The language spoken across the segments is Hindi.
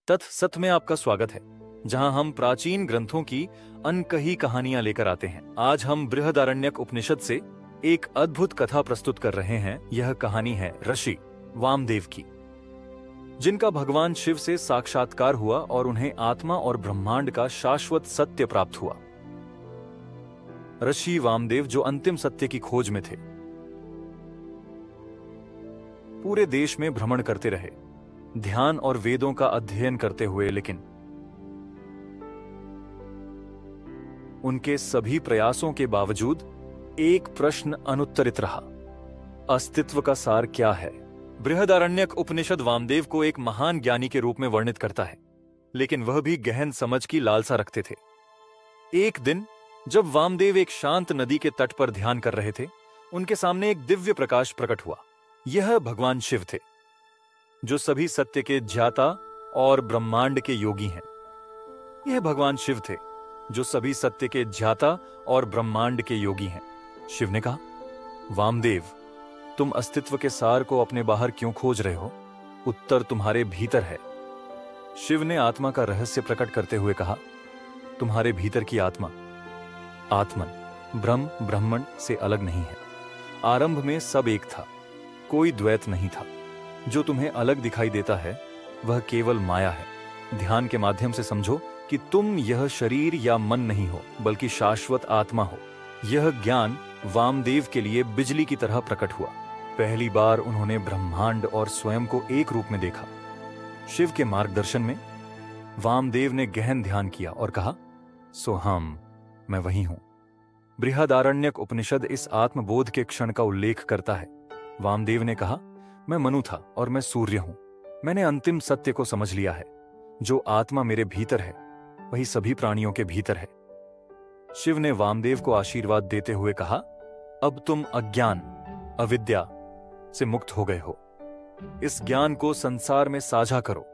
तत्सत में आपका स्वागत है, जहां हम प्राचीन ग्रंथों की अनकही कहानियां लेकर आते हैं। आज हम बृहदारण्यक उपनिषद से एक अद्भुत कथा प्रस्तुत कर रहे हैं। यह कहानी है ऋषि वामदेव की, जिनका भगवान शिव से साक्षात्कार हुआ और उन्हें आत्मा और ब्रह्मांड का शाश्वत सत्य प्राप्त हुआ। ऋषि वामदेव जो अंतिम सत्य की खोज में थे, पूरे देश में भ्रमण करते रहे, ध्यान और वेदों का अध्ययन करते हुए, लेकिन उनके सभी प्रयासों के बावजूद एक प्रश्न अनुत्तरित रहा। अस्तित्व का सार क्या है? बृहदारण्यक उपनिषद वामदेव को एक महान ज्ञानी के रूप में वर्णित करता है, लेकिन वह भी गहन समझ की लालसा रखते थे। एक दिन जब वामदेव एक शांत नदी के तट पर ध्यान कर रहे थे, उनके सामने एक दिव्य प्रकाश प्रकट हुआ। यह भगवान शिव थे, जो सभी सत्य के ज्ञाता और ब्रह्मांड के योगी हैं। यह भगवान शिव थे, जो सभी सत्य के ज्ञाता और ब्रह्मांड के योगी हैं। शिव ने कहा, वामदेव, तुम अस्तित्व के सार को अपने बाहर क्यों खोज रहे हो? उत्तर तुम्हारे भीतर है। शिव ने आत्मा का रहस्य प्रकट करते हुए कहा, तुम्हारे भीतर की आत्मा आत्मन ब्रह्मण से अलग नहीं है। आरंभ में सब एक था, कोई द्वैत नहीं था। जो तुम्हें अलग दिखाई देता है, वह केवल माया है। ध्यान के माध्यम से समझो कि तुम यह शरीर या मन नहीं हो, बल्कि शाश्वत आत्मा हो। यह ज्ञान वामदेव के लिए बिजली की तरह प्रकट हुआ। पहली बार उन्होंने ब्रह्मांड और स्वयं को एक रूप में देखा। शिव के मार्गदर्शन में वामदेव ने गहन ध्यान किया और कहा, सोहम, मैं वही हूं। बृहदारण्यक उपनिषद इस आत्मबोध के क्षण का उल्लेख करता है। वामदेव ने कहा, मैं मनु था और मैं सूर्य हूं। मैंने अंतिम सत्य को समझ लिया है। जो आत्मा मेरे भीतर है, वही सभी प्राणियों के भीतर है। शिव ने वामदेव को आशीर्वाद देते हुए कहा, अब तुम अज्ञान, अविद्या से मुक्त हो गए हो। इस ज्ञान को संसार में साझा करो,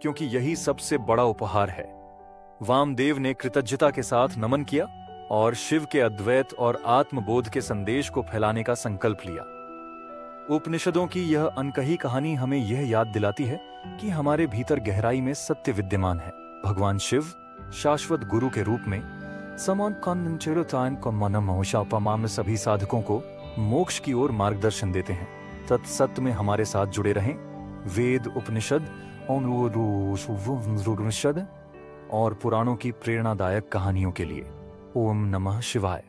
क्योंकि यही सबसे बड़ा उपहार है। वामदेव ने कृतज्ञता के साथ नमन किया और शिव के अद्वैत और आत्मबोध के संदेश को फैलाने का संकल्प लिया। उपनिषदों की यह अनकही कहानी हमें यह याद दिलाती है कि हमारे भीतर गहराई में सत्य विद्यमान है। भगवान शिव शाश्वत गुरु के रूप में सभी साधकों को मोक्ष की ओर मार्गदर्शन देते हैं। तत्सत्य में हमारे साथ जुड़े रहें। वेद, उपनिषद और पुराणों की प्रेरणादायक कहानियों के लिए ओम नमः शिवाय।